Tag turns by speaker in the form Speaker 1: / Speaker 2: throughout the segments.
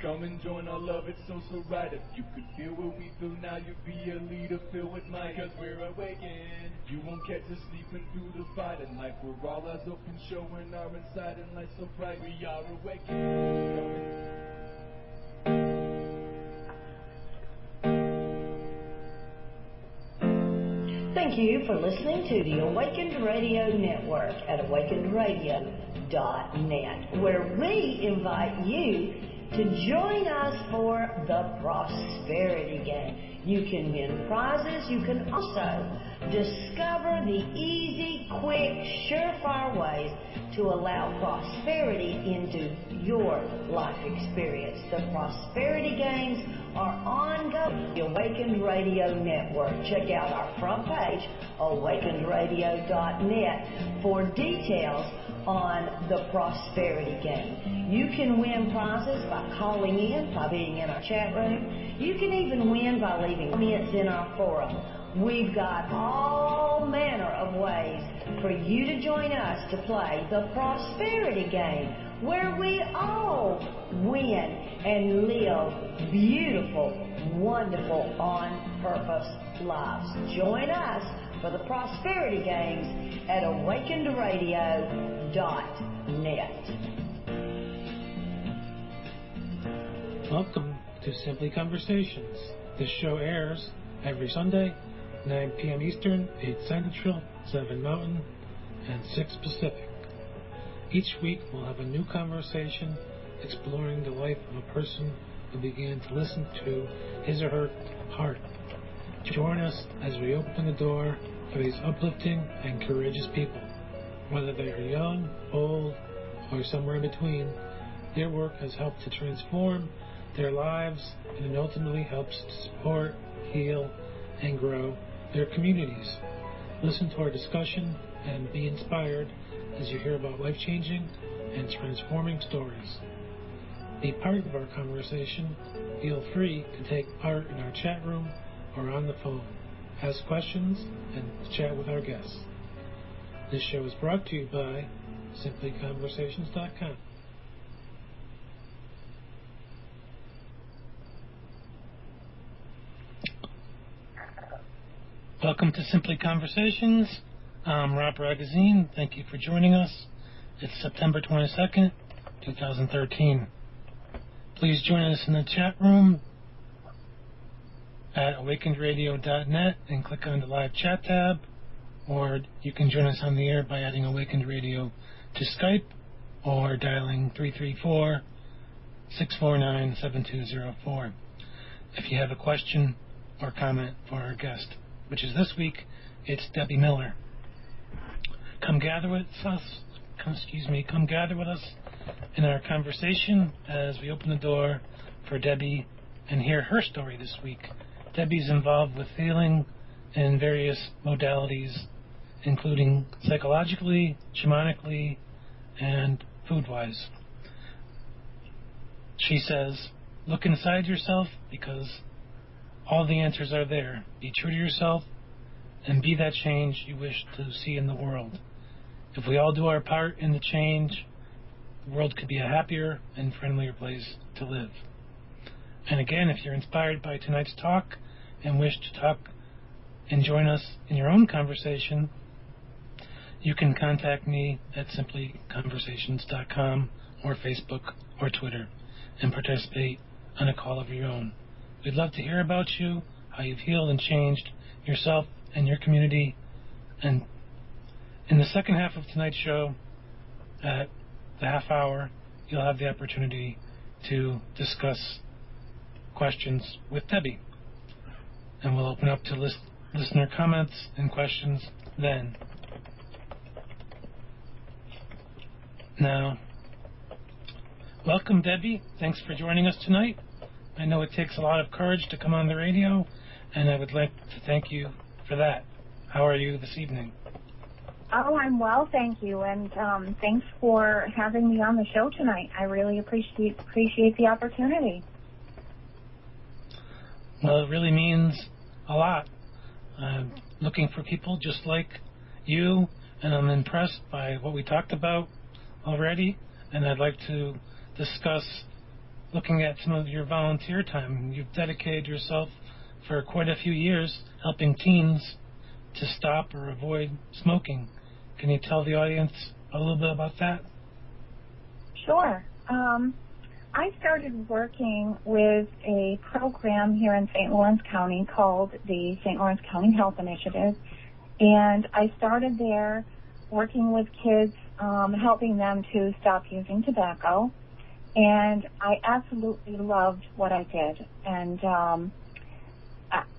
Speaker 1: Come and join our love, it's so right. If you could feel what we feel now, you'd be a leader filled with might. Cause we're awakened. You won't catch us sleeping through the fight. And like we're all eyes open, showing our inside and light so bright. We are awakened.
Speaker 2: Thank you for listening to the Awakened Radio Network at awakenedradio.net, where we invite you to join us for the Prosperity Game. You can win prizes. You can also discover the easy, quick, surefire ways to allow prosperity into your life experience. The Prosperity Games are ongoing. The Awakened Radio Network. Check out our front page, awakenedradio.net, for details on the Prosperity Game. You can win prizes by calling in, by being in our chat room. You can even win by leaving comments in our forum. We've got all manner of ways for you to join us to play the Prosperity Game, where we all win and live beautiful, wonderful, on-purpose lives. Join us for the Prosperity Games at awakenedradio.net.
Speaker 3: Welcome to Simply Conversations. This show airs every Sunday, 9 p.m. Eastern, 8 Central, 7 Mountain, and 6 Pacific. Each week we'll have a new conversation exploring the life of a person who began to listen to his or her heart. Join us as we open the door for these uplifting and courageous people. Whether they are young, old, or somewhere in between, their work has helped to transform their lives, and it ultimately helps to support, heal, and grow their communities. Listen to our discussion and be inspired as you hear about life-changing and transforming stories. Be part of our conversation. Feel free to take part in our chat room or on the phone. Ask questions and chat with our guests. This show is brought to you by simplyconversations.com. Welcome to Simply Conversations. I'm Rob Ragozzine. Thank you for joining us. It's September 22nd, 2013. Please join us in the chat room at awakenedradio.net and click on the live chat tab, or you can join us on the air by adding Awakened Radio to Skype or dialing 334-649-7204 if you have a question or comment for our guest, which is this week, it's Debbie Miller. Come gather with us in our conversation as we open the door for Debbie and hear her story this week. Debbie's involved with healing in various modalities, including psychologically, shamanically, and food-wise. She says, look inside yourself because all the answers are there. Be true to yourself and be that change you wish to see in the world. If we all do our part in the change, the world could be a happier and friendlier place to live. And again, if you're inspired by tonight's talk and wish to talk and join us in your own conversation, you can contact me at simplyconversations.com or Facebook or Twitter and participate on a call of your own. We'd love to hear about you, how you've healed and changed yourself and your community. And in the second half of tonight's show, at the half hour, you'll have the opportunity to discuss questions with Debbie. And we'll open up to listener comments and questions then. Now, welcome, Debbie. Thanks for joining us tonight. I know it takes a lot of courage to come on the radio, and I would like to thank you for that. How are you this evening?
Speaker 4: Oh, I'm well, thank you, and thanks for having me on the show tonight. I really appreciate the opportunity.
Speaker 3: Well, it really means a lot. I'm looking for people just like you, and I'm impressed by what we talked about already, and I'd like to discuss looking at some of your volunteer time. You've dedicated yourself for quite a few years helping teens to stop or avoid smoking. Can you tell the audience a little bit about that?
Speaker 4: Sure. I started working with a program here in St. Lawrence County called the St. Lawrence County Health Initiative, and I started there working with kids, helping them to stop using tobacco, and I absolutely loved what I did, and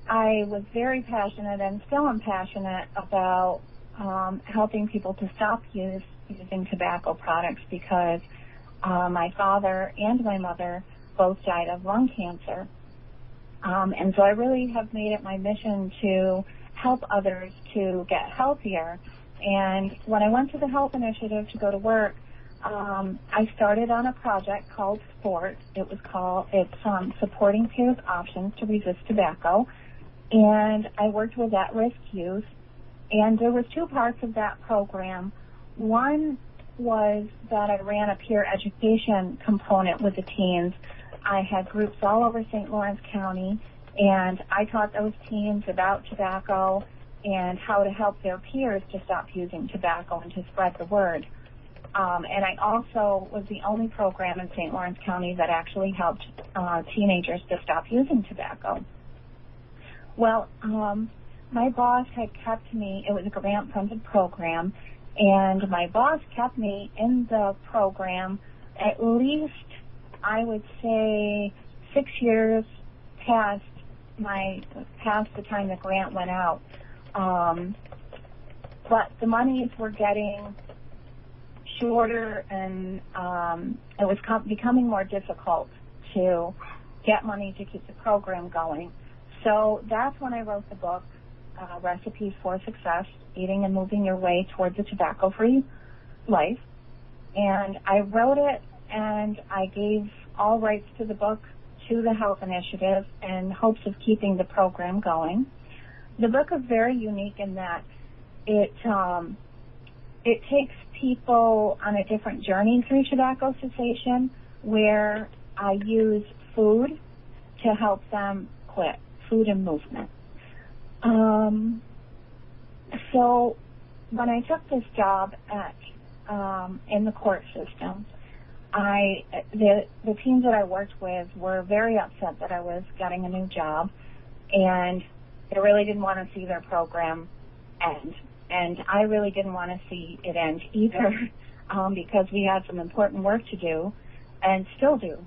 Speaker 4: I was very passionate and still am passionate about helping people to stop using tobacco products because my father and my mother both died of lung cancer. And so I really have made it my mission to help others to get healthier. And when I went to the Health Initiative to go to work, I started on a project called SPORT. It's Supporting Peers' Options to Resist Tobacco. And I worked with at-risk youth. And there was two parts of that program. One was that I ran a peer education component with the teens. I had groups all over St. Lawrence County, and I taught those teens about tobacco and how to help their peers to stop using tobacco and to spread the word. And I also was the only program in St. Lawrence County that actually helped teenagers to stop using tobacco. Well, my boss had kept me, it was a grant-funded program, and my boss kept me in the program at least, I would say, 6 years past the time the grant went out. But the monies were getting shorter, and it was becoming more difficult to get money to keep the program going. So that's when I wrote the book, Recipes for Success, Eating and Moving Your Way Towards a Tobacco-Free Life. And I wrote it, and I gave all rights to the book to the Health Initiative in hopes of keeping the program going. The book is very unique in that it takes people on a different journey through tobacco cessation, where I use food to help them quit, food and movement. So when I took this job in the court system, the teams that I worked with were very upset that I was getting a new job, and they really didn't want to see their program end. And I really didn't want to see it end either, because we had some important work to do and still do.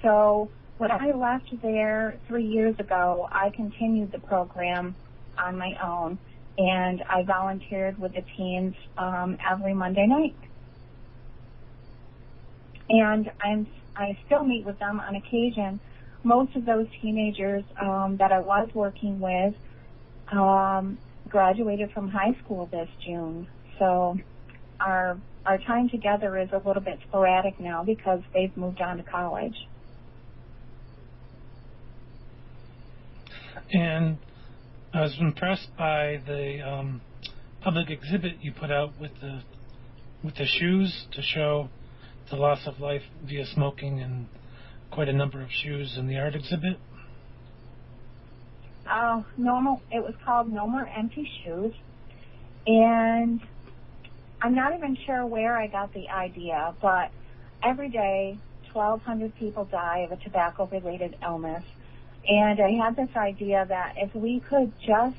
Speaker 4: So when I left there 3 years ago, I continued the program on my own, and I volunteered with the teens every Monday night. And I still meet with them on occasion. Most of those teenagers that I was working with graduated from high school this June. So our time together is a little bit sporadic now because they've moved on to college.
Speaker 3: And I was impressed by the public exhibit you put out with the shoes to show the loss of life via smoking, and quite a number of shoes in the art exhibit.
Speaker 4: It was called No More Empty Shoes, and I'm not even sure where I got the idea, but every day 1,200 people die of a tobacco-related illness, and I had this idea that if we could just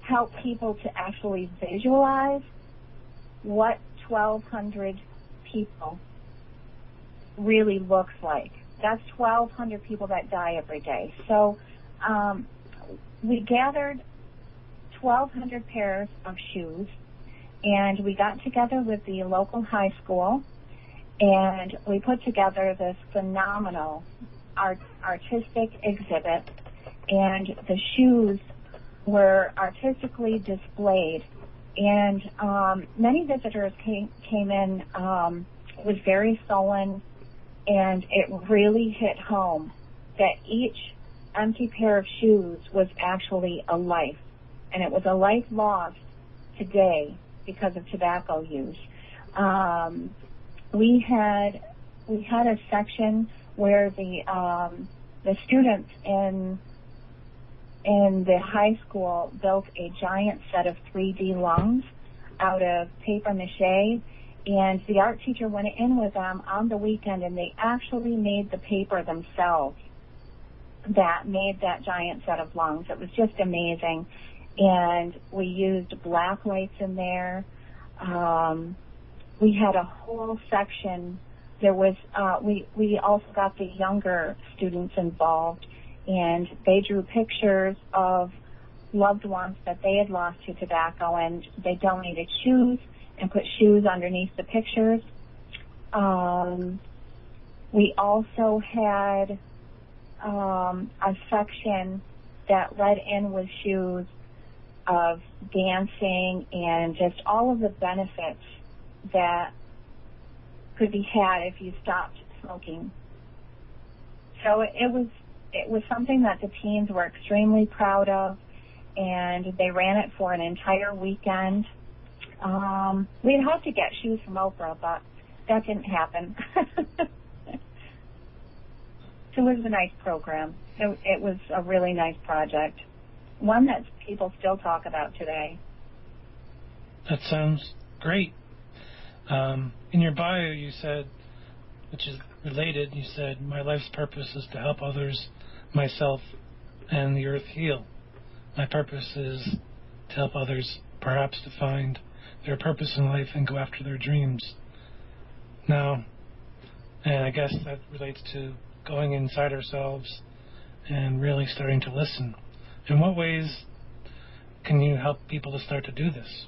Speaker 4: help people to actually visualize what 1,200 people really looks like. That's 1,200 people that die every day. So we gathered 1,200 pairs of shoes, and we got together with the local high school, and we put together this phenomenal artistic exhibit, and the shoes were artistically displayed, and many visitors came in. It was very sullen, and it really hit home that each empty pair of shoes was actually a life, and it was a life lost today because of tobacco use. We had a section where the students in the high school built a giant set of 3D lungs out of paper mache, and the art teacher went in with them on the weekend, and they actually made the paper themselves that made that giant set of lungs. It was just amazing. And we used black lights in there. We had a whole section. There was we also got the younger students involved, and they drew pictures of loved ones that they had lost to tobacco, and they donated shoes and put shoes underneath the pictures. We also had a section that led in with shoes of dancing and just all of the benefits that could be had if you stopped smoking. So it was something that the teens were extremely proud of, and they ran it for an entire weekend. We had hoped to get shoes from Oprah, but that didn't happen. It was a nice program. It was a really nice project, one that people still talk about today.
Speaker 3: That sounds great. In your bio, you said, which is related, you said, my life's purpose is to help others, myself, and the earth heal. My purpose is to help others, perhaps to find their purpose in life and go after their dreams. Now, and I guess that relates to going inside ourselves and really starting to listen. In what ways can you help people to start to do this?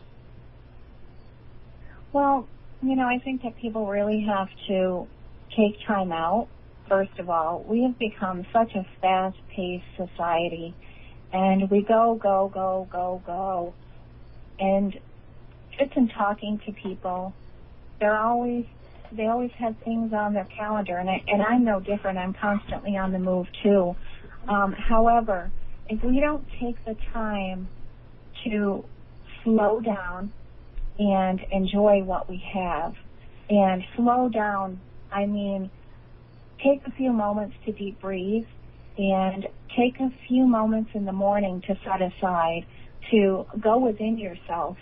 Speaker 4: Well, I think that people really have to take time out. First of all, we have become such a fast-paced society, and we go. And just in talking to people, they always have things on their calendar, and I'm no different. I'm constantly on the move too. However, if we don't take the time to slow down and enjoy what we have, and slow down, I mean, take a few moments to deep breathe, and take a few moments in the morning to set aside to go within yourself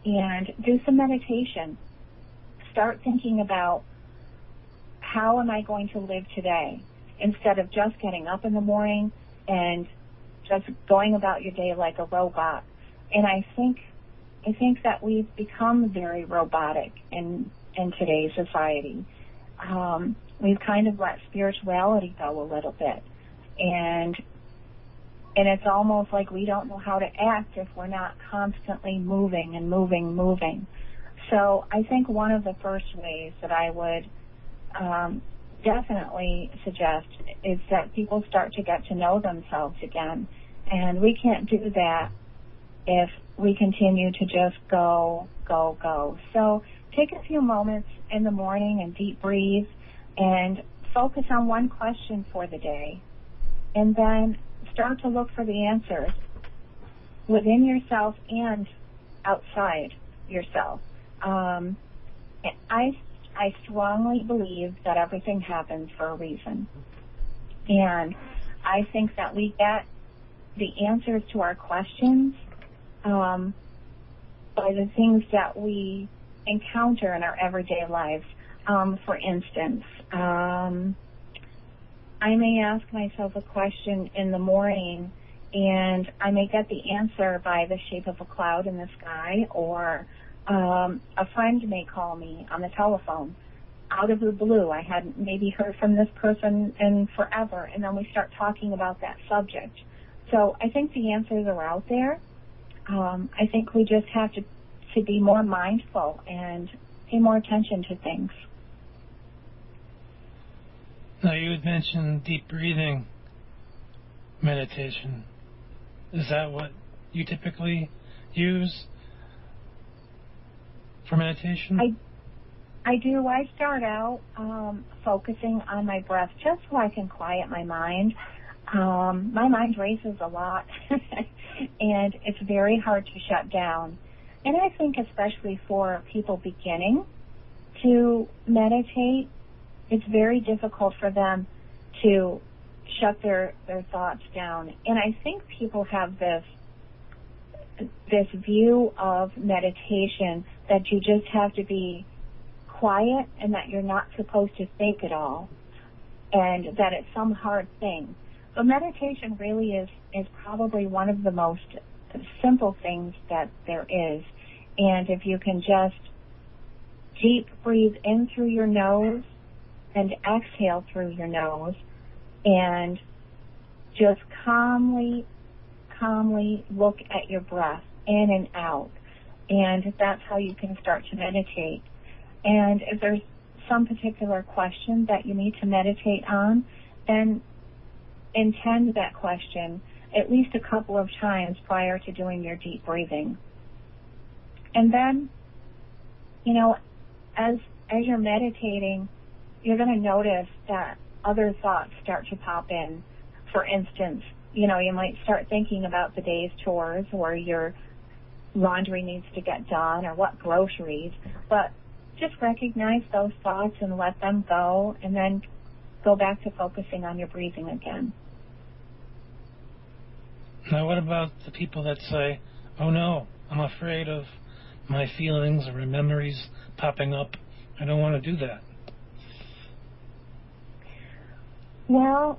Speaker 4: and do some meditation. Start thinking about, how am I going to live today, instead of just getting up in the morning and just going about your day like a robot. And I think that we've become very robotic in today's society. We've kind of let spirituality go a little bit, and it's almost like we don't know how to act if we're not constantly moving and moving. So I think one of the first ways that I would definitely suggest is that people start to get to know themselves again. And we can't do that if we continue to just go. So take a few moments in the morning and deep breathe and focus on one question for the day. And then start to look for the answers within yourself and outside yourself. I strongly believe that everything happens for a reason. And I think that we get the answers to our questions by the things that we encounter in our everyday lives. For instance, I may ask myself a question in the morning, and I may get the answer by the shape of a cloud in the sky, or a friend may call me on the telephone out of the blue. I hadn't maybe heard from this person in forever, and then we start talking about that subject. So I think the answers are out there. I think we just have to be more mindful and pay more attention to things.
Speaker 3: Now, you had mentioned deep breathing meditation. Is that what you typically use for meditation?
Speaker 4: I do. I start out focusing on my breath just so I can quiet my mind. My mind races a lot, and it's very hard to shut down. And I think especially for people beginning to meditate, it's very difficult for them to shut their thoughts down. And I think people have this view of meditation that you just have to be quiet and that you're not supposed to think at all and that it's some hard thing. But meditation really is probably one of the most simple things that there is. And if you can just deep breathe in through your nose and exhale through your nose and just calmly look at your breath in and out. And that's how you can start to meditate. And if there's some particular question that you need to meditate on, then intend that question at least a couple of times prior to doing your deep breathing. And then, as you're meditating, you're going to notice that other thoughts start to pop in. For instance, you might start thinking about the day's chores or your laundry needs to get done or what groceries, but just recognize those thoughts and let them go, and then go back to focusing on your breathing again.
Speaker 3: Now, what about the people that say, oh no, I'm afraid of my feelings or my memories popping up. I don't want to do that.
Speaker 4: Well,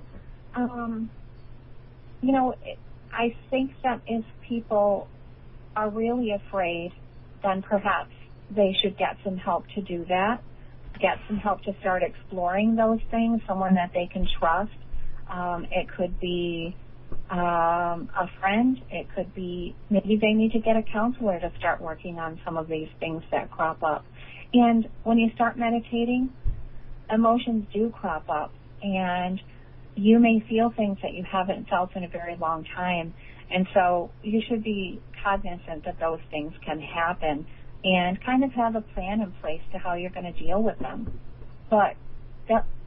Speaker 4: I think that if people are really afraid, then perhaps they should get some help to do that, get some help to start exploring those things, someone that they can trust. It could be a friend. It could be maybe they need to get a counselor to start working on some of these things that crop up. And when you start meditating, emotions do crop up, and you may feel things that you haven't felt in a very long time. And so you should be cognizant that those things can happen and kind of have a plan in place to how you're going to deal with them. But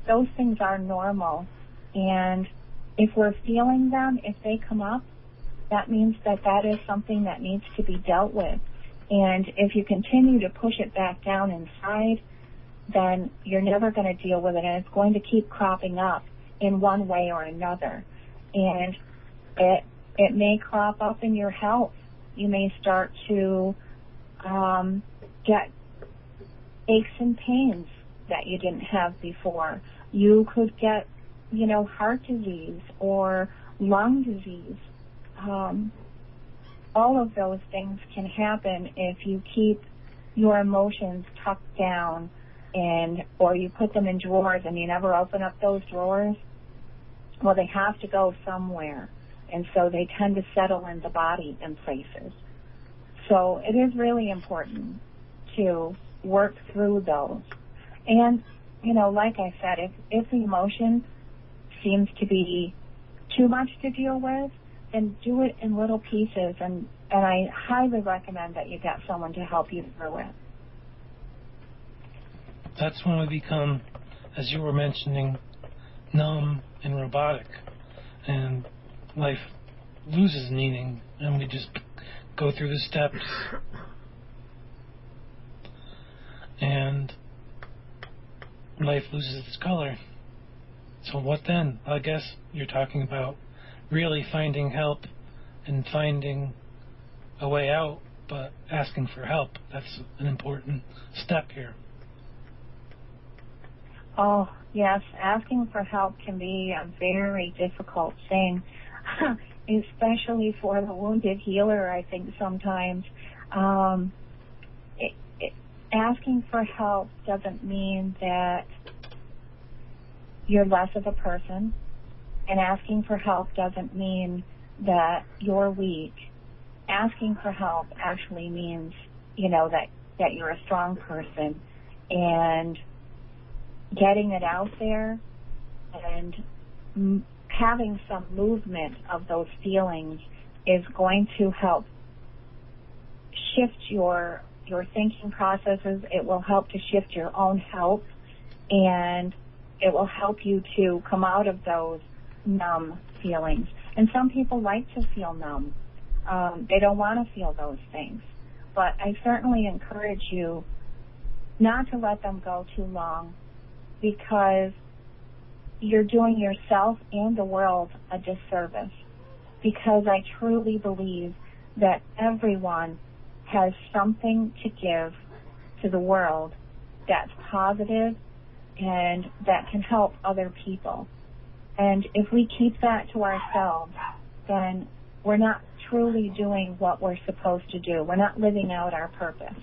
Speaker 4: those things are normal, and if we're feeling them, if they come up, that means that is something that needs to be dealt with. And if you continue to push it back down inside, then you're never going to deal with it, and it's going to keep cropping up in one way or another. And it may crop up in your health. You may start to get aches and pains that you didn't have before. You could get, heart disease or lung disease. All of those things can happen if you keep your emotions tucked down or you put them in drawers and you never open up those drawers. Well, they have to go somewhere, and so they tend to settle in the body in places. So it is really important to work through those. And, like I said, if the emotion seems to be too much to deal with, then do it in little pieces, and I highly recommend that you get someone to help you through it.
Speaker 3: That's when we become, as you were mentioning, numb and robotic, and life loses meaning, and we just go through the steps, and life loses its color. So what then? I guess you're talking about really finding help and finding a way out, but asking for help. That's an important step here.
Speaker 4: Oh, yes, asking for help can be a very difficult thing, especially for the wounded healer, I think sometimes. Asking for help doesn't mean that you're less of a person, and asking for help doesn't mean that you're weak. Asking for help actually means, that you're a strong person, and getting it out there and having some movement of those feelings is going to help shift your thinking processes. It will help to shift your own health, and it will help you to come out of those numb feelings. And some people like to feel numb. They don't want to feel those things. But I certainly encourage you not to let them go too long, because you're doing yourself and the world a disservice, because I truly believe that everyone has something to give to the world that's positive and that can help other people. And if we keep that to ourselves, then we're not truly doing what we're supposed to do. We're not living out our purpose.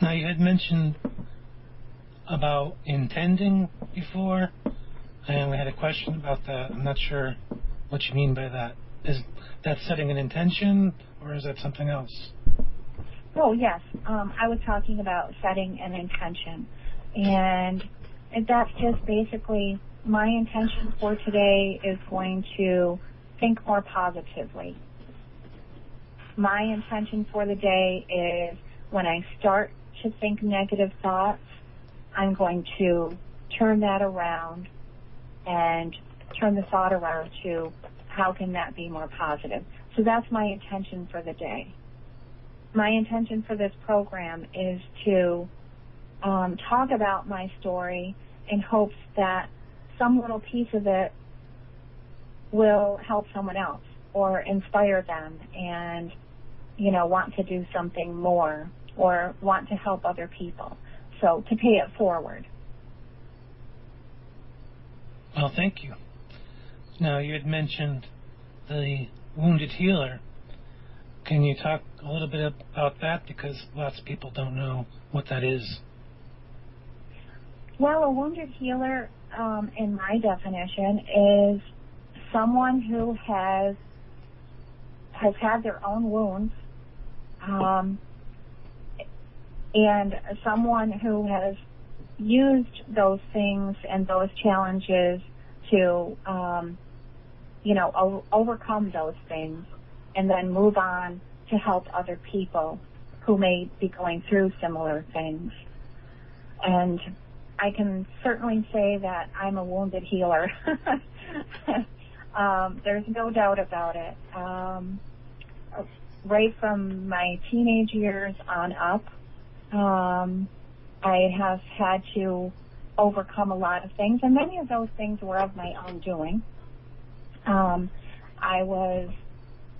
Speaker 3: Now, you had mentioned about intending before, and we had a question about that. I'm not sure what you mean by that. Is that setting an intention, or is that something else?
Speaker 4: Oh, yes. I was talking about setting an intention. And that's just basically my intention for today is going to think more positively. My intention for the day is when I start to think negative thoughts, I'm going to turn that around and turn the thought around to how can that be more positive. So that's my intention for the day. My intention for this program is to talk about my story in hopes that some little piece of it will help someone else or inspire them and, want to do something more or want to help other people. So to pay it forward.
Speaker 3: Well, thank you. Now, you had mentioned the wounded healer. Can you talk a little bit about that? Because lots of people don't know what that is.
Speaker 4: Well, a wounded healer, in my definition, is someone who has had their own wounds, and someone who has used those things and those challenges to, overcome those things and then move on to help other people who may be going through similar things. And I can certainly say that I'm a wounded healer. There's no doubt about it. Right from my teenage years on up, I have had to overcome a lot of things, and many of those things were of my own doing. I was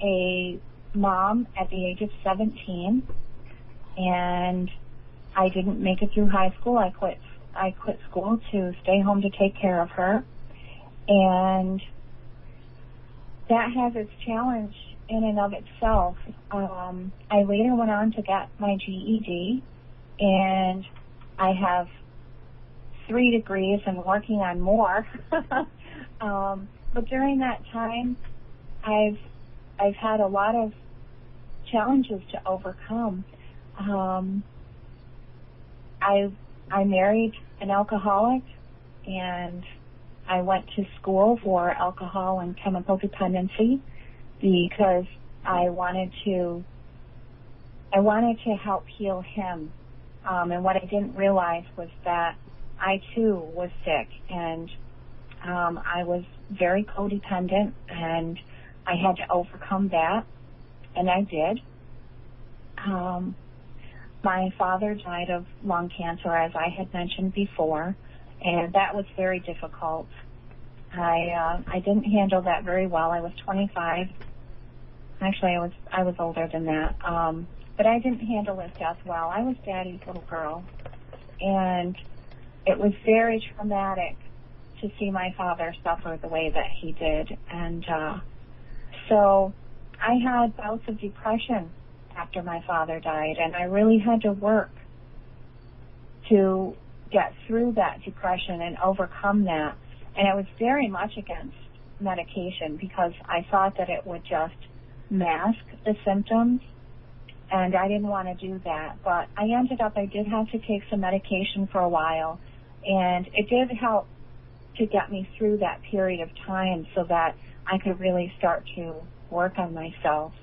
Speaker 4: a mom at the age of 17, and I didn't make it through high school. I quit school to stay home to take care of her, and that has its challenge in and of itself. I later went on to get my GED, and I have 3 degrees and working on more. But during that time, I've had a lot of challenges to overcome. I married an alcoholic, and I went to school for alcohol and chemical dependency because I wanted to help heal him. And what I didn't realize was that I too was sick, and I was very codependent, and I had to overcome that, and I did. My father died of lung cancer, as I had mentioned before, and that was very difficult. I didn't handle that very well. I was 25. Actually, I was older than that. But I didn't handle his death well. I was Daddy's little girl, and it was very traumatic to see my father suffer the way that he did. And so I had bouts of depression after my father died, and I really had to work to get through that depression and overcome that. And I was very much against medication because I thought that it would just mask the symptoms, and I didn't want to do that. But I did have to take some medication for a while, and it did help to get me through that period of time so that I could really start to work on myself.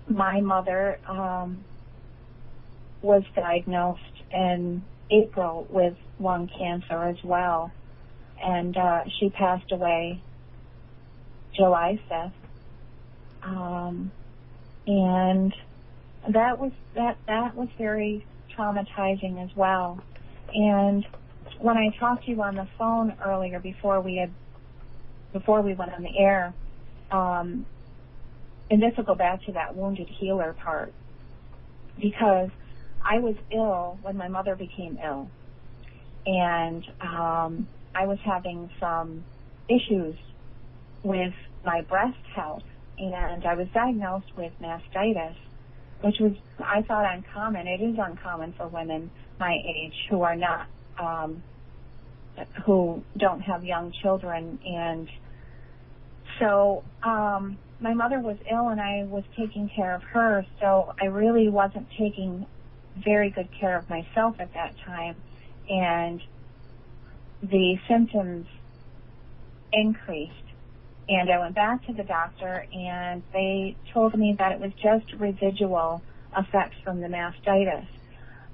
Speaker 4: My mother was diagnosed in April with lung cancer as well, and she passed away July 5th. And that was very traumatizing as well. And when I talked to you on the phone earlier before we went on the air, and this will go back to that wounded healer part, because I was ill when my mother became ill, and I was having some issues with my breast health, and I was diagnosed with mastitis, which was, I thought, uncommon. It is uncommon for women my age who are not, who don't have young children. And so my mother was ill and I was taking care of her, so I really wasn't taking very good care of myself at that time, and the symptoms increased. And I went back to the doctor, and they told me that it was just residual effects from the mastitis.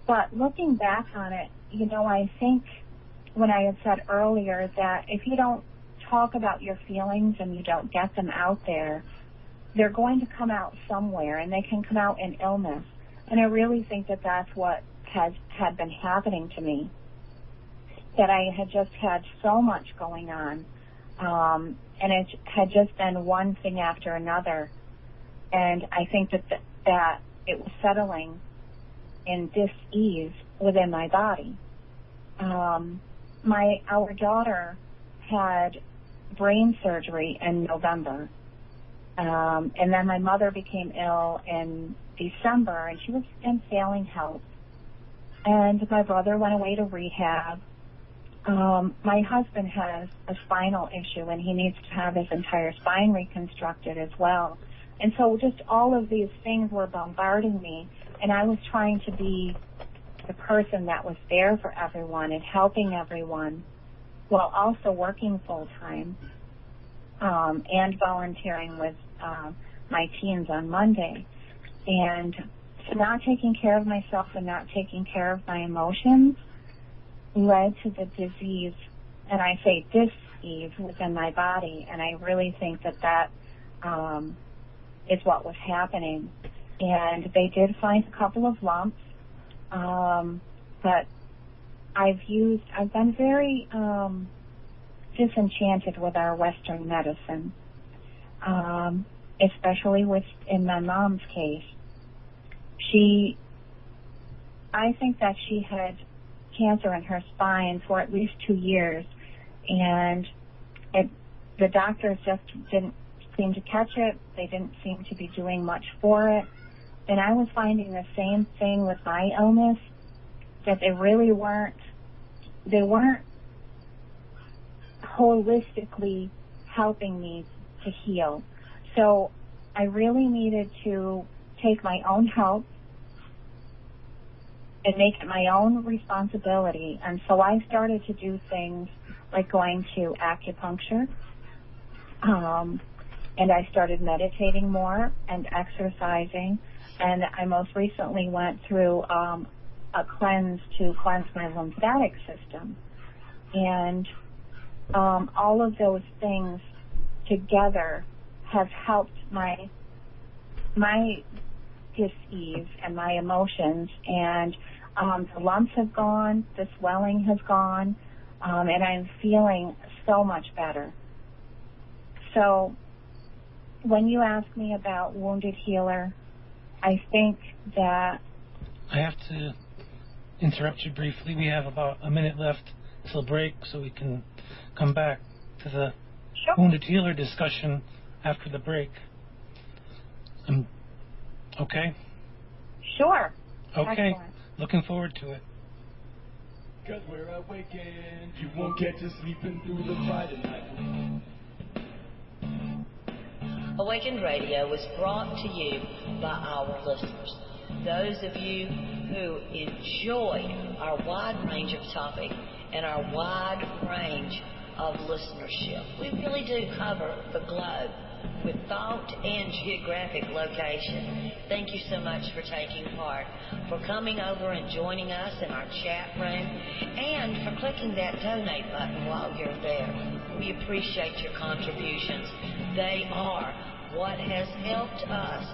Speaker 4: But looking back on it, you know, I think when I had said earlier that if you don't talk about your feelings and you don't get them out there, they're going to come out somewhere, and they can come out in illness. And I really think that that's what had been happening to me, that I had just had so much going on. And it had just been one thing after another. And I think that it was settling in dis-ease within my body. Our daughter had brain surgery in November. And then my mother became ill in December, and she was in failing health. And my brother went away to rehab. My husband has a spinal issue, and he needs to have his entire spine reconstructed as well. And so just all of these things were bombarding me, and I was trying to be the person that was there for everyone and helping everyone while also working full-time and volunteering with my teens on Monday. And so not taking care of myself and not taking care of my emotions led to the disease, and I say dis-ease within my body, and I really think that is what was happening. And they did find a couple of lumps, but I've been very disenchanted with our Western medicine, especially in my mom's case. I think that she had cancer in her spine for at least 2 years, and the doctors just didn't seem to catch it. They didn't seem to be doing much for it. And I was finding the same thing with my illness, that they weren't holistically helping me to heal. So I really needed to take my own health and make it my own responsibility. And so I started to do things like going to acupuncture, and I started meditating more and exercising. And I most recently went through a cleanse to cleanse my lymphatic system. And all of those things together have helped my dis-ease and my emotions, and the lumps have gone, the swelling has gone, and I'm feeling so much better. So when you ask me about Wounded Healer, I think that...
Speaker 3: I have to interrupt you briefly. We have about a minute left till break, so we can come back to the
Speaker 4: Sure.
Speaker 3: Wounded Healer discussion after the break. Okay?
Speaker 4: Sure.
Speaker 3: Okay.
Speaker 4: Excellent.
Speaker 3: Looking forward to it.
Speaker 1: 'Cause we're awakened, you won't get to sleeping through the fight at night.
Speaker 2: Awakened Radio was brought to you by our listeners. Those of you who enjoy our wide range of topics and our wide range of listenership. We really do cover the globe with thought and geographic location. Thank you so much for taking part, for coming over and joining us in our chat room, and for clicking that donate button while you're there. We appreciate your contributions. They are what has helped us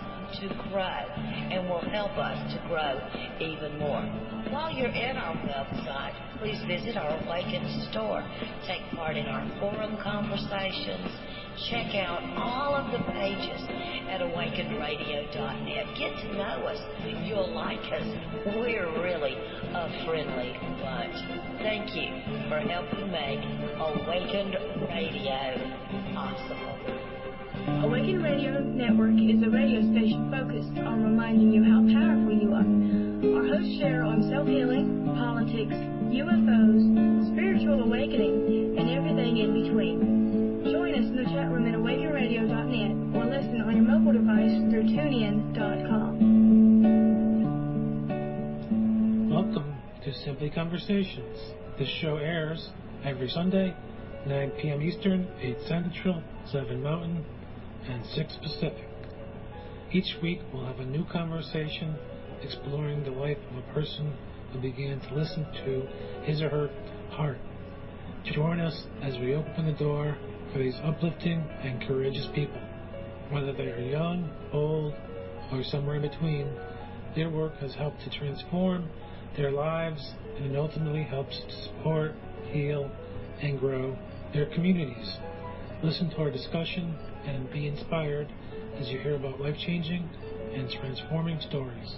Speaker 2: to grow and will help us to grow even more. While you're at our website, please visit our Awaken store. Take part in our forum conversations. Check out all of the pages at awakenradio.net. Get to know us. You'll like us. We're really a friendly bunch. Thank you for helping make Awakened Radio possible.
Speaker 5: Awaken Radio Network is a radio station focused on reminding you how powerful you are. Our hosts share on self-healing, politics, UFOs, spiritual awakening, and everything in between. Join us in the chat room at awakenradio.net or listen on your mobile device through tunein.com.
Speaker 3: Welcome to Simply Conversations. This show airs every Sunday, 9 p.m. Eastern, 8 Central, 7 Mountain, and 6 Pacific. Each week we'll have a new conversation exploring the life of a person who began to listen to his or her heart. Join us as we open the door for these uplifting and courageous people. Whether they are young, old, or somewhere in between, their work has helped to transform their lives and ultimately helps to support, heal, and grow their communities. Listen to our discussion and be inspired as you hear about life-changing and transforming stories.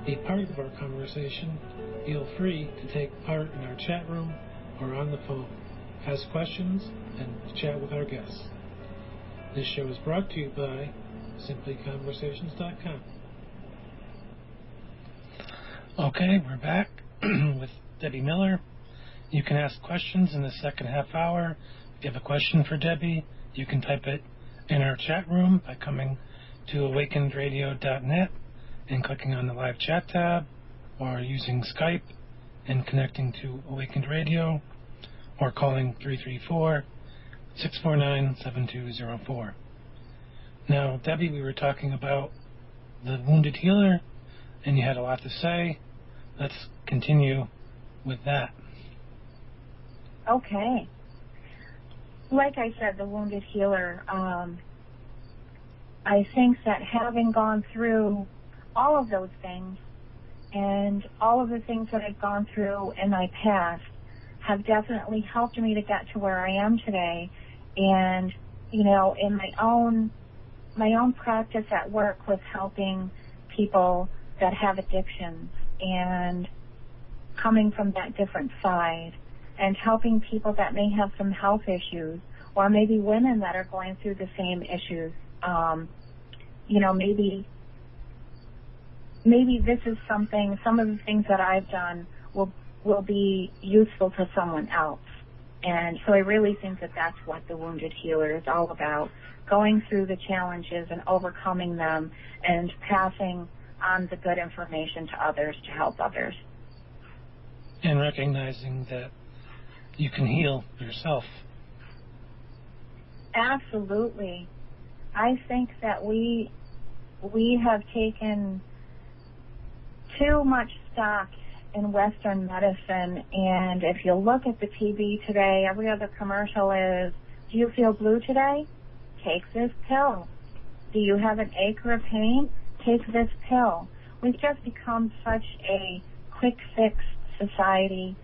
Speaker 3: Be part of our conversation. Feel free to take part in our chat room or on the phone. Ask questions and chat with our guests. This show is brought to you by simplyconversations.com. Okay, we're back with Debbie Miller. You can ask questions in the second half hour. If you have a question for Debbie, you can type it in our chat room by coming to awakenedradio.net and clicking on the live chat tab, or using Skype and connecting to Awakened Radio, or calling 334-649-7204. Now, Debbie, we were talking about the wounded healer, and you had a lot to say. Let's continue with that.
Speaker 4: Okay. Like I said, the wounded healer, I think that having gone through all of those things and all of the things that I've gone through in my past have definitely helped me to get to where I am today. And, you know, in my own practice at work with helping people that have addictions and coming from that different side and helping people that may have some health issues, or maybe women that are going through the same issues. You know, maybe this is something, some of the things that I've done will be useful to someone else. And so I really think that that's what the Wounded Healer is all about, going through the challenges and overcoming them and passing on the good information to others to help others.
Speaker 3: And recognizing that you can heal yourself.
Speaker 4: Absolutely. I think that we have taken too much stock in Western medicine, and if you look at the TV today, every other commercial is, do you feel blue today? Take this pill. Do you have an ache or a pain? Take this pill. We've just become such a quick fix society.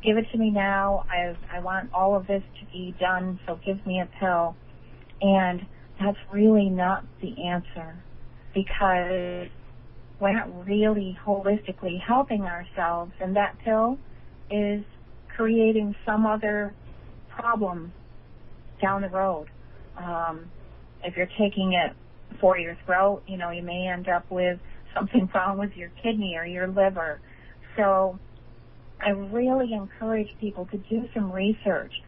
Speaker 4: Give it to me now. I want all of this to be done, so give me a pill. And that's really not the answer, because we're not really holistically helping ourselves, and that pill is creating some other problem down the road. If you're taking it for your throat, you know, you may end up with something wrong with your kidney or your liver. So I really encourage people to do some research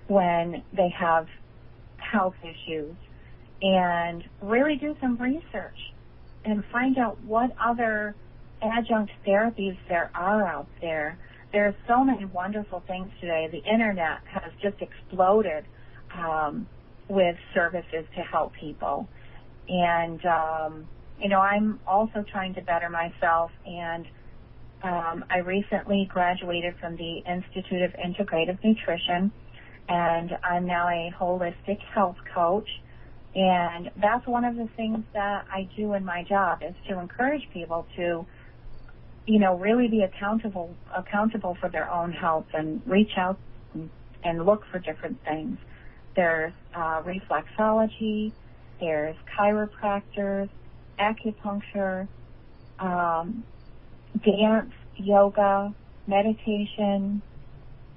Speaker 4: when they have health issues, and really do some research and find out what other adjunct therapies there are out there. There are so many wonderful things today. The internet has just exploded with services to help people. And, you know, I'm also trying to better myself, and I recently graduated from the Institute of Integrative Nutrition, and I'm now a holistic health coach, And that's one of the things that I do in my job, is to encourage people to, really be accountable for their own health and reach out and look for different things. There's reflexology, there's chiropractors, acupuncture, dance, yoga, meditation.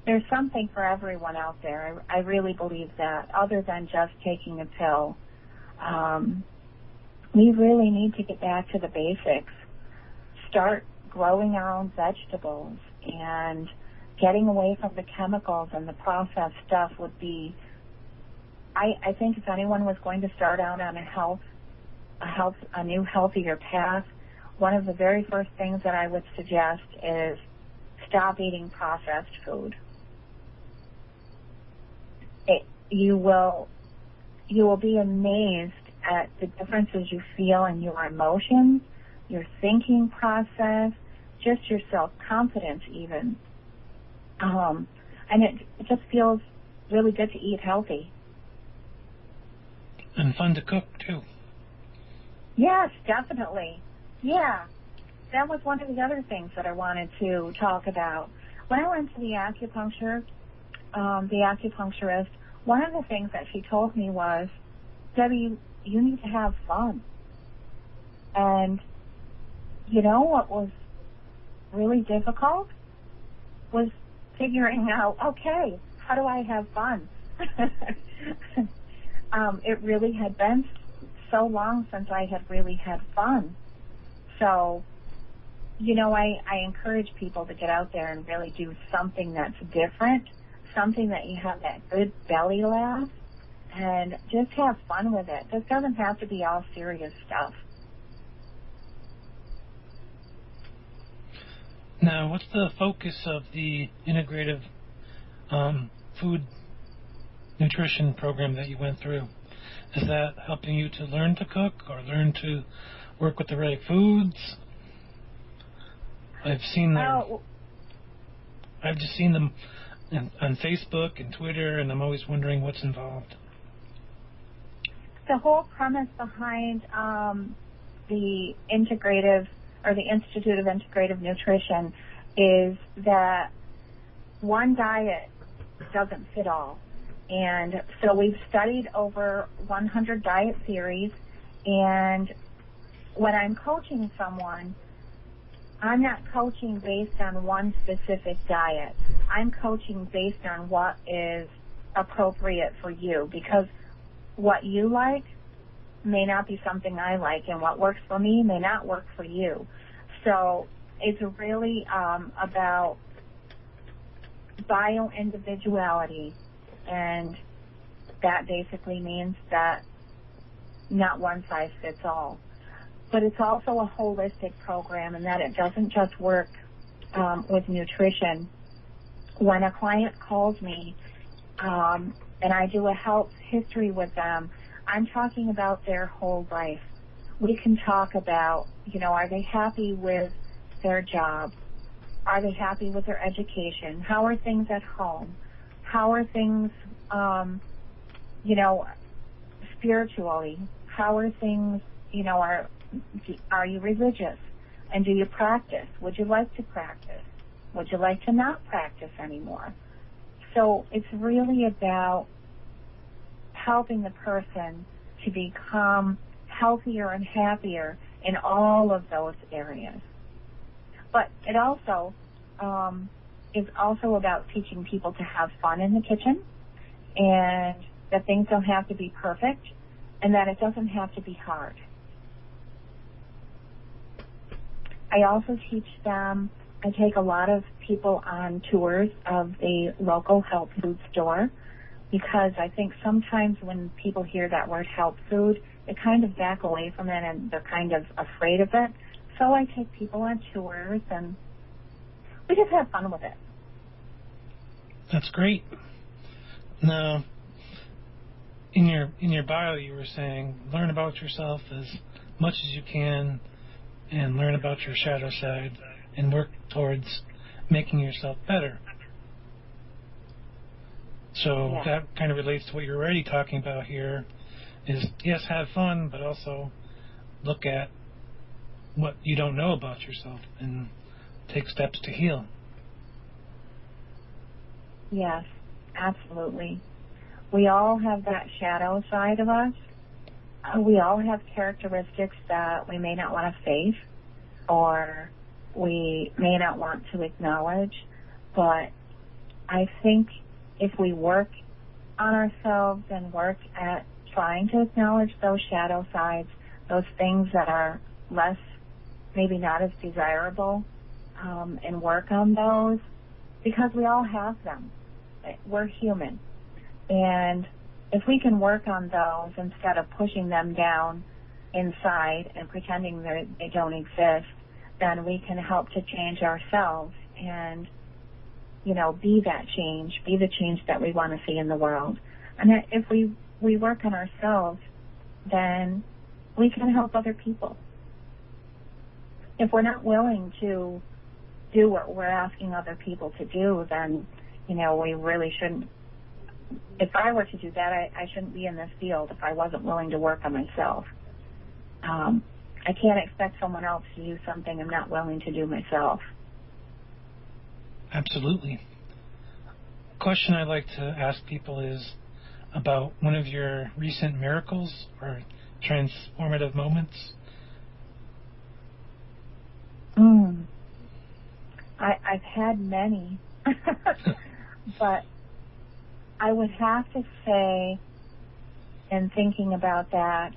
Speaker 4: There's something for everyone out there. I really believe that, other than just taking a pill. We really need to get back to the basics. Start growing our own vegetables and getting away from the chemicals and the processed stuff would be, I think if anyone was going to start out on a new healthier path, one of the very first things that I would suggest is stop eating processed food. You will be amazed at the differences you feel in your emotions, your thinking process, just your self-confidence even. And it just feels really good to eat healthy.
Speaker 3: And fun to cook, too.
Speaker 4: Yes, definitely. Yeah. That was one of the other things that I wanted to talk about. When I went to the acupuncturist, one of the things that she told me was, Debbie, you need to have fun. And what was really difficult was figuring out, okay, how do I have fun? It really had been so long since I had really had fun. So, I encourage people to get out there and really do something that's different, something that you have that good belly laugh, and just have fun with it. This doesn't have to be all serious stuff.
Speaker 3: Now, what's the focus of the integrative food nutrition program that you went through? Is that helping you to learn to cook or learn to work with the right foods? I've just seen them on Facebook and Twitter, and I'm always wondering what's involved.
Speaker 4: The whole premise behind the Integrative, or the Institute of Integrative Nutrition, is that one diet doesn't fit all. And so we've studied over 100 diet theories, and when I'm coaching someone, I'm not coaching based on one specific diet. I'm coaching based on what is appropriate for you, because what you like may not be something I like, and what works for me may not work for you. So it's really about bio-individuality, and that basically means that not one size fits all. But it's also a holistic program, in that it doesn't just work with nutrition. When a client calls me and I do a health history with them, I'm talking about their whole life. We can talk about, are they happy with their job? Are they happy with their education? How are things at home? How are things, spiritually? How are things, are you religious? And do you practice? Would you like to practice? Would you like to not practice anymore? So it's really about helping the person to become healthier and happier in all of those areas. But it also is also about teaching people to have fun in the kitchen, and that things don't have to be perfect, and that it doesn't have to be hard. I also teach them, I take a lot of people on tours of the local health food store, because I think sometimes when people hear that word health food, they kind of back away from it and they're kind of afraid of it. So I take people on tours and we just have fun with it.
Speaker 3: That's great. Now, in your bio, you were saying learn about yourself as much as you can, and learn about your shadow side, and work towards making yourself better. So that kind of relates to what you're already talking about here, is, yes, have fun, but also look at what you don't know about yourself and take steps to heal.
Speaker 4: Yes, absolutely. We all have that shadow side of us. We all have characteristics that we may not want to face or we may not want to acknowledge, but I think if we work on ourselves and work at trying to acknowledge those shadow sides, those things that are less, maybe not as desirable, and work on those, because we all have them. We're human. And if we can work on those instead of pushing them down inside and pretending they don't exist, then we can help to change ourselves and, be that change, be the change that we want to see in the world. And if we work on ourselves, then we can help other people. If we're not willing to do what we're asking other people to do, then, we really shouldn't. If I were to do that, I shouldn't be in this field if I wasn't willing to work on myself. I can't expect someone else to do something I'm not willing to do myself.
Speaker 3: Absolutely. A question I like to ask people is about one of your recent miracles or transformative moments.
Speaker 4: I've had many, but I would have to say, in thinking about that,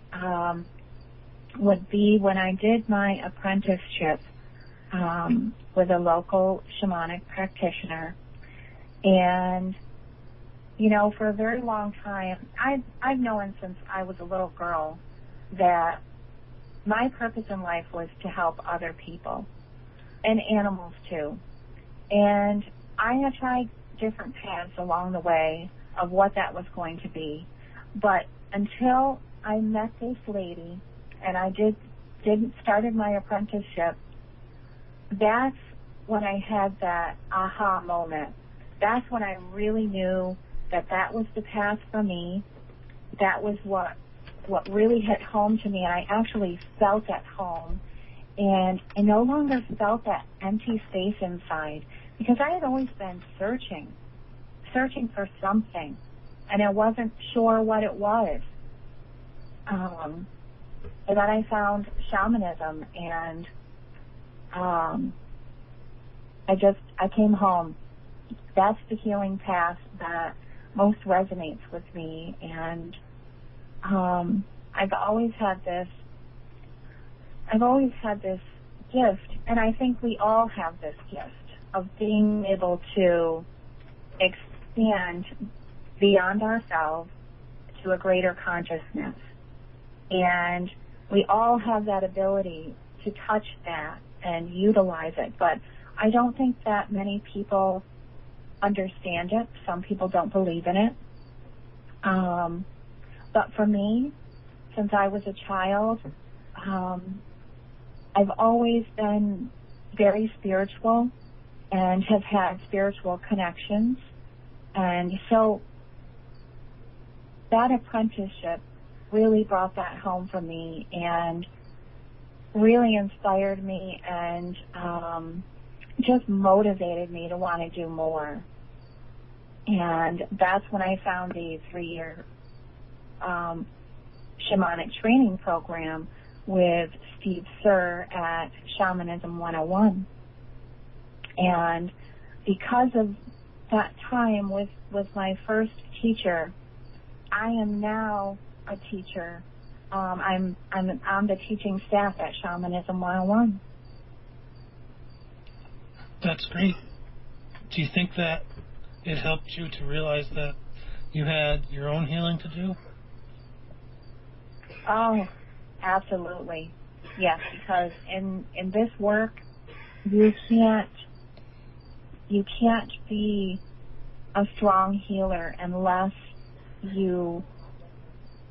Speaker 4: would be when I did my apprenticeship with a local shamanic practitioner. And, for a very long time, I've known since I was a little girl that my purpose in life was to help other people and animals too. And I had tried different paths along the way of what that was going to be. But until I met this lady and I started my apprenticeship, that's when I had that aha moment. That's when I really knew that was the path for me. That was what really hit home to me, and I actually felt at home. And I no longer felt that empty space inside, because I had always been searching for something, and I wasn't sure what it was. And then I found shamanism, and I came home. That's the healing path that most resonates with me, and I've always had this gift, and I think we all have this gift of being able to expand beyond ourselves to a greater consciousness. And we all have that ability to touch that and utilize it, but I don't think that many people understand it. Some people don't believe in it. But for me, since I was a child, I've always been very spiritual and have had spiritual connections. And so that apprenticeship really brought that home for me and really inspired me and just motivated me to want to do more. And that's when I found the 3-year shamanic training program with Steve Sir at Shamanism 101. And because of that time with my first teacher, I am now a teacher. I'm on the teaching staff at Shamanism 101.
Speaker 3: That's great. Do you think that it helped you to realize that you had your own healing to do?
Speaker 4: Oh, absolutely. Yes, because in this work, you can't be a strong healer unless you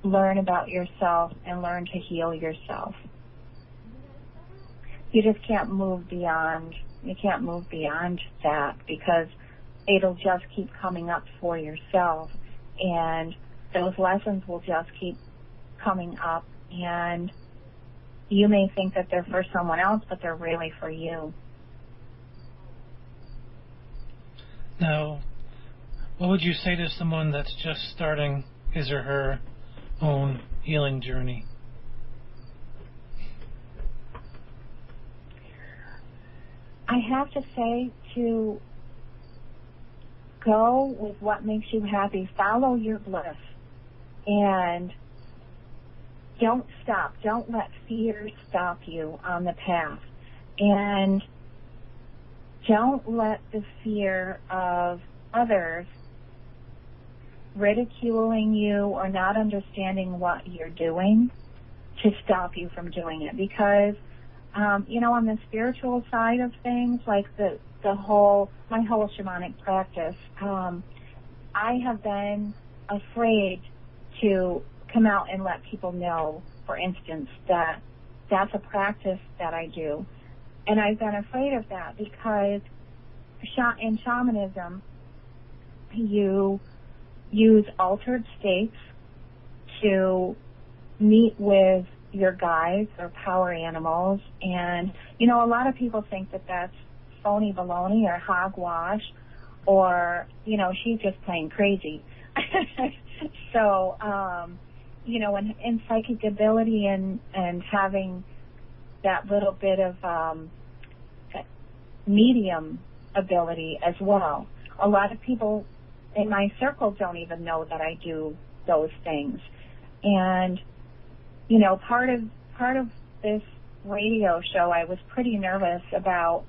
Speaker 4: learn about yourself and learn to heal yourself. You just can't move beyond that, because it'll just keep coming up for yourself, and those lessons will just keep coming up, and you may think that they're for someone else, but they're really for you.
Speaker 3: Now, what would you say to someone that's just starting his or her own healing journey?
Speaker 4: I have to say to go with what makes you happy. Follow your bliss. And don't stop. Don't let fear stop you on the path. And don't let the fear of others ridiculing you or not understanding what you're doing to stop you from doing it. Because, on the spiritual side of things, like my whole shamanic practice, I have been afraid to come out and let people know, for instance, that that's a practice that I do. And I've been afraid of that because in shamanism, you use altered states to meet with your guides or power animals. And, a lot of people think that that's phony baloney or hogwash or, she's just plain crazy. So, in psychic ability and having that little bit of medium ability as well. A lot of people in my circle don't even know that I do those things. And, part of this radio show, I was pretty nervous about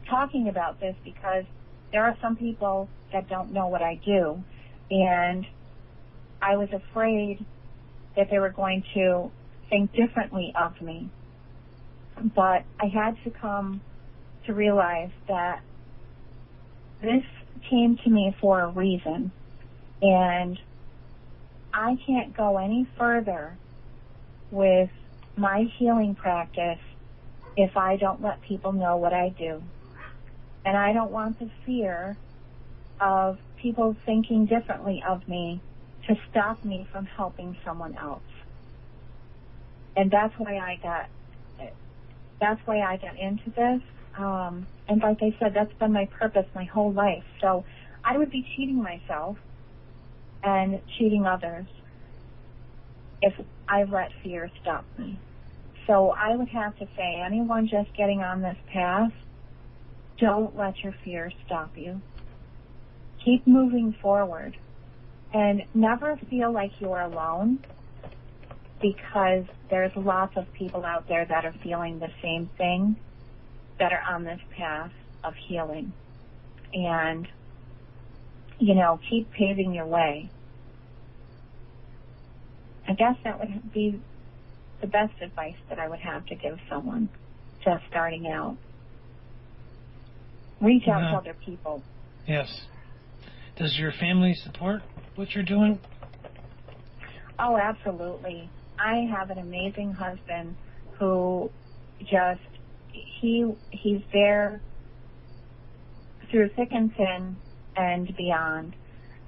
Speaker 4: talking about this because there are some people that don't know what I do. And I was afraid that they were going to think differently of me. But I had to come to realize that this came to me for a reason. And I can't go any further with my healing practice if I don't let people know what I do. And I don't want the fear of people thinking differently of me to stop me from helping someone else. And that's why I got into this. And like I said, that's been my purpose my whole life. So I would be cheating myself and cheating others if I let fear stop me. So I would have to say, anyone just getting on this path, don't let your fear stop you. Keep moving forward. And never feel like you're alone, because there's lots of people out there that are feeling the same thing, that are on this path of healing. And, keep paving your way. I guess that would be the best advice that I would have to give someone just starting out. Reach out to other people.
Speaker 3: Yes. Does your family support what you're doing?
Speaker 4: Oh, absolutely. I have an amazing husband who he's there through thick and thin and beyond.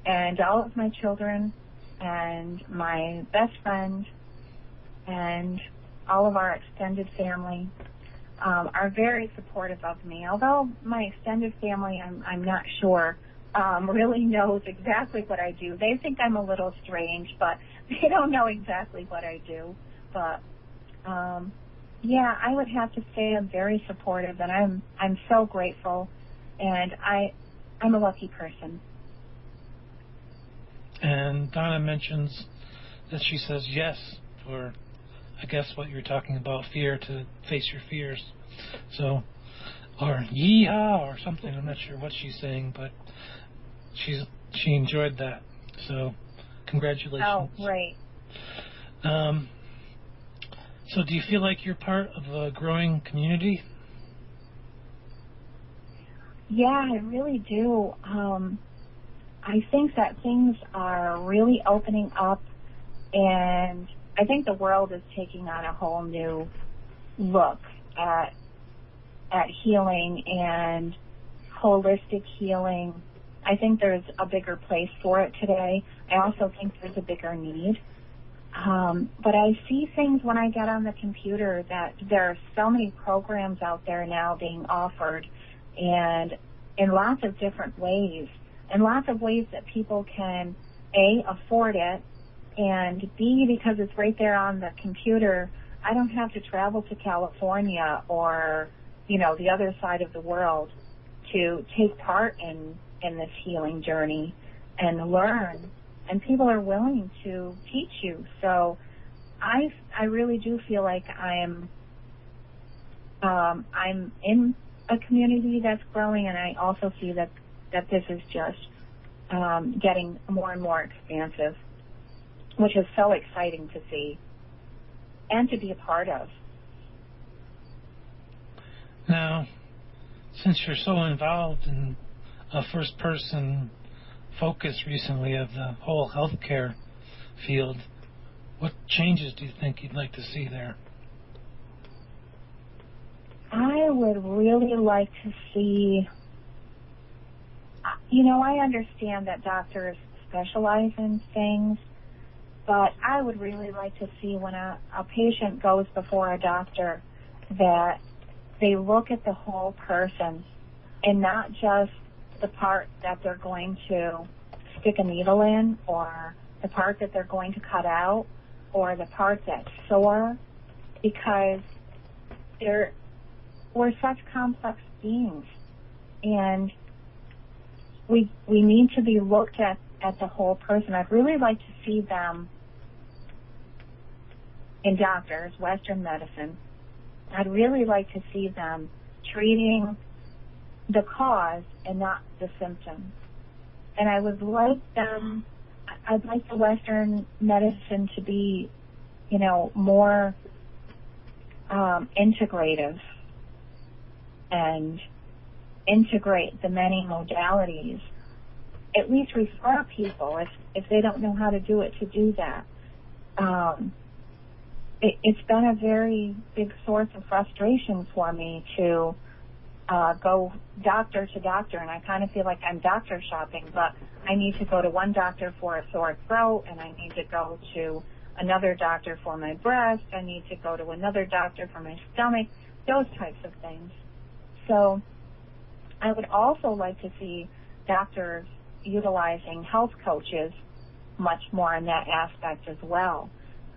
Speaker 4: And all of my children and my best friend and all of our extended family are very supportive of me. Although my extended family, I'm not sure, really knows exactly what I do. They think I'm a little strange, but they don't know exactly what I do. But I would have to say I'm very supportive, and I'm so grateful, and I'm a lucky person.
Speaker 3: And Donna mentions that she says yes for, I guess, what you're talking about, fear, to face your fears. So, or yeehaw or something. I'm not sure what she's saying, but she enjoyed that. So, congratulations.
Speaker 4: Oh, great.
Speaker 3: So do you feel like you're part of a growing community?
Speaker 4: Yeah, I really do. I think that things are really opening up, and I think the world is taking on a whole new look at healing and holistic healing. I think there's a bigger place for it today. I also think there's a bigger need. But I see things when I get on the computer that there are so many programs out there now being offered, and in lots of different ways, and lots of ways that people can, A, afford it, and B, because it's right there on the computer, I don't have to travel to California or, the other side of the world to take part in this healing journey and learn. And people are willing to teach you. So I really do feel like I'm in a community that's growing, and I also see that this is just getting more and more expansive, which is so exciting to see and to be a part of.
Speaker 3: Now, since you're so involved in a first-person focus recently of the whole healthcare field, what changes do you think you'd like to see there?
Speaker 4: I would really like to see, I understand that doctors specialize in things, but I would really like to see when a patient goes before a doctor that they look at the whole person and not just the part that they're going to stick a needle in, or the part that they're going to cut out, or the part that's sore, because we're such complex beings, and we need to be looked at the whole person. I'd really like to see them in doctors, Western medicine. I'd really like to see them treating the cause and not the symptom. And I'd like the Western medicine to be, more integrative and integrate the many modalities. At least refer people if they don't know how to do it, to do that. It's been a very big source of frustration for me to go doctor to doctor, and I kind of feel like I'm doctor shopping, but I need to go to one doctor for a sore throat, and I need to go to another doctor for my breast, I need to go to another doctor for my stomach, those types of things. So I would also like to see doctors utilizing health coaches much more in that aspect as well.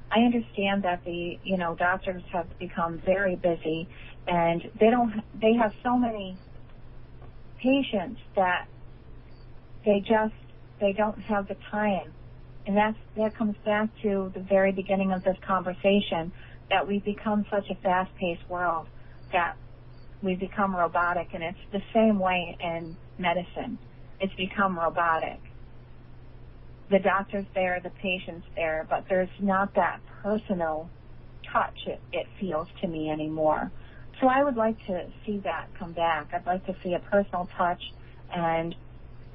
Speaker 4: I understand that the doctors have become very busy, and they have so many patients that they don't have the time. And that comes back to the very beginning of this conversation, that we've become such a fast-paced world that we've become robotic, and it's the same way in medicine. It's become robotic. The doctor's there, the patient's there, but there's not that personal touch, it feels to me, anymore. So I would like to see that come back. I'd like to see a personal touch and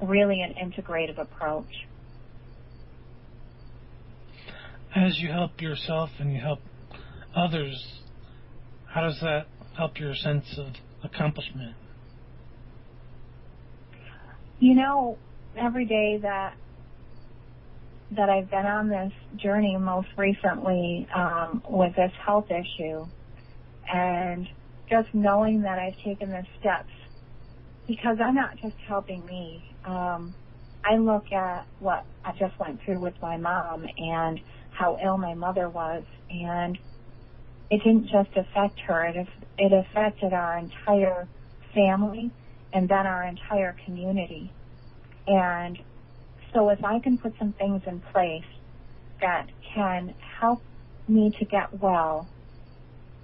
Speaker 4: really an integrative approach.
Speaker 3: As you help yourself and you help others, how does that help your sense of accomplishment? Every day that I've been on this journey, most recently with this health issue, and just knowing that I've taken the steps, because I'm not just helping me. I look at what I just went through with my mom and how ill my mother was, and it didn't just affect her, it affected our entire family and then our entire community. And so if I can put some things in place that can help me to get well,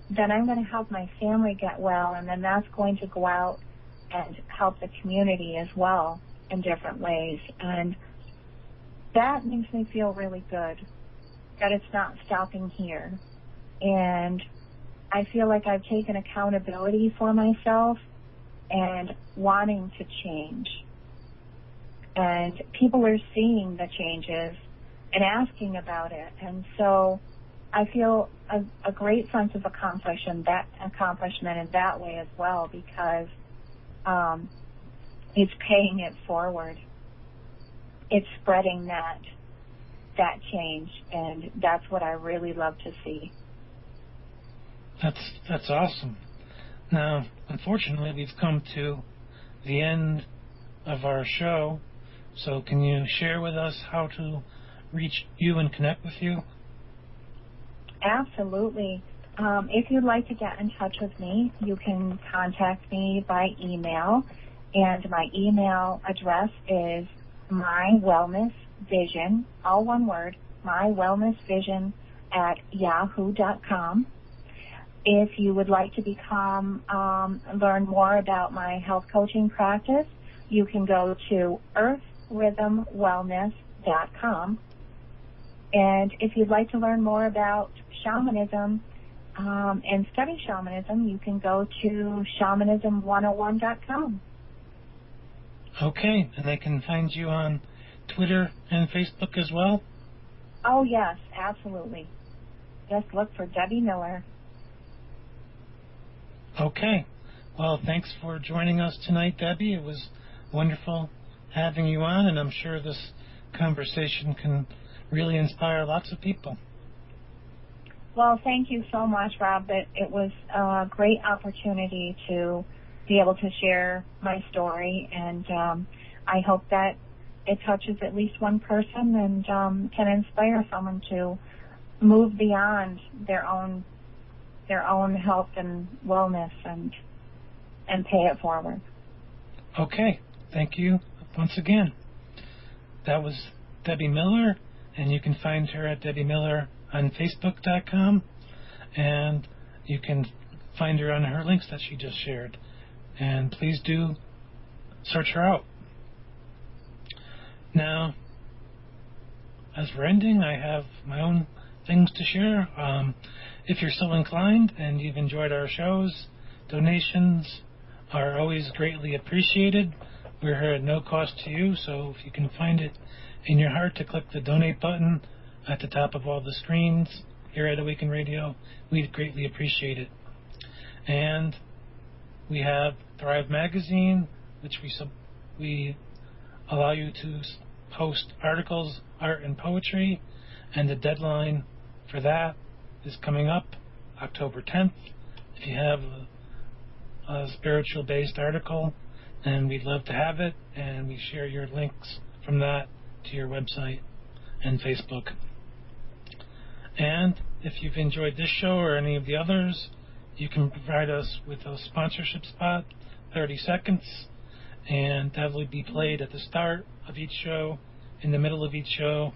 Speaker 3: then I'm going to help my family get well, and then that's going to go out and help the community as well in different ways. And that makes me feel really good, that it's not stopping here. And I feel like I've taken accountability for myself and wanting to change. And people are seeing the changes and asking about it. And so I feel a great sense of accomplishment in that way as well, because it's paying it forward. It's spreading that
Speaker 4: that change, and that's what I really love to see.
Speaker 3: That's awesome. Now, unfortunately, we've come to the end of our show, so can you share with us how to reach you and connect with you?
Speaker 4: Absolutely. If you'd like to get in touch with me, you can contact me by email, and my email address is mywellnessvision, all one word, mywellnessvision@yahoo.com. If you would like to learn more about my health coaching practice, you can go to earthrhythmwellness.com. And if you'd like to learn more about shamanism and study shamanism, you can go to shamanism101.com.
Speaker 3: Okay, and they can find you on Twitter and Facebook as well?
Speaker 4: Oh, yes, absolutely. Just look for Debbie Miller.
Speaker 3: Okay. Well, thanks for joining us tonight, Debbie. It was wonderful having you on, and I'm sure this conversation can really inspire lots of people.
Speaker 4: Well, thank you so much, Rob. It was a great opportunity to be able to share my story, and I hope that it touches at least one person and can inspire someone to move beyond their own health and wellness and pay it forward.
Speaker 3: Okay. Thank you once again. That was Debbie Miller, and you can find her at Debbie Miller on Facebook.com, and you can find her on her links that she just shared. And please do search her out. Now, as for ending, I have my own things to share. If you're so inclined and you've enjoyed our shows, donations are always greatly appreciated. We're here at no cost to you, so if you can find it in your heart to click the donate button at the top of all the screens here at Awaken Radio, we'd greatly appreciate it. And we have Thrive Magazine, which we allow you to post articles, art, and poetry, and the deadline for that is coming up October 10th. If you have a spiritual-based article, and we'd love to have it, and we share your links from that to your website and Facebook. And if you've enjoyed this show or any of the others, you can provide us with a sponsorship spot, 30 seconds, and that will be played at the start of each show, in the middle of each show,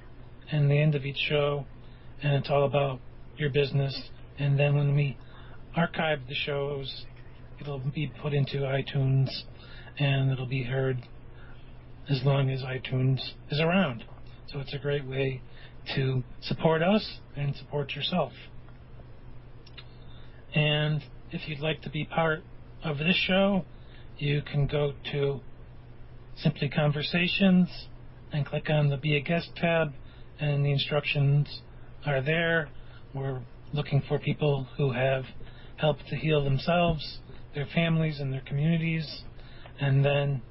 Speaker 3: and the end of each show, and it's all about your business. And then when we archive the shows, it'll be put into iTunes, and it'll be heard as long as iTunes is around. So it's a great way to support us and support yourself. And if you'd like to be part of this show, you can go to Simply Conversations and click on the Be a Guest tab, and the instructions are there. We're looking for people who have helped to heal themselves, their families, and their communities, and then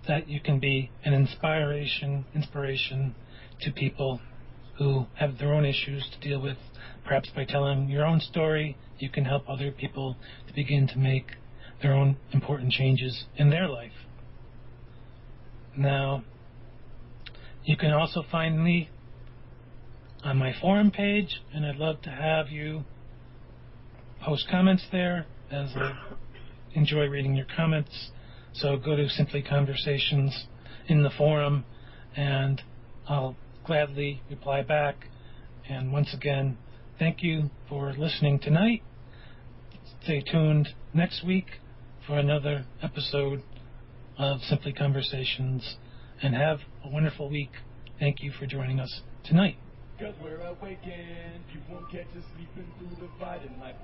Speaker 3: that you can be an inspiration to people who have their own issues to deal with. Perhaps by telling your own story, you can help other people to begin to make their own important changes in their life. Now, you can also find me on my forum page, and I'd love to have you post comments there, as I enjoy reading your comments. So go to Simply Conversations in the forum, and I'll gladly reply back. And once again, thank you for listening tonight. Stay tuned next week for another episode of Simply Conversations, and have a wonderful week. Thank you for joining us tonight.
Speaker 1: 'Cause we're awakened, you won't catch us sleeping through the fight in life.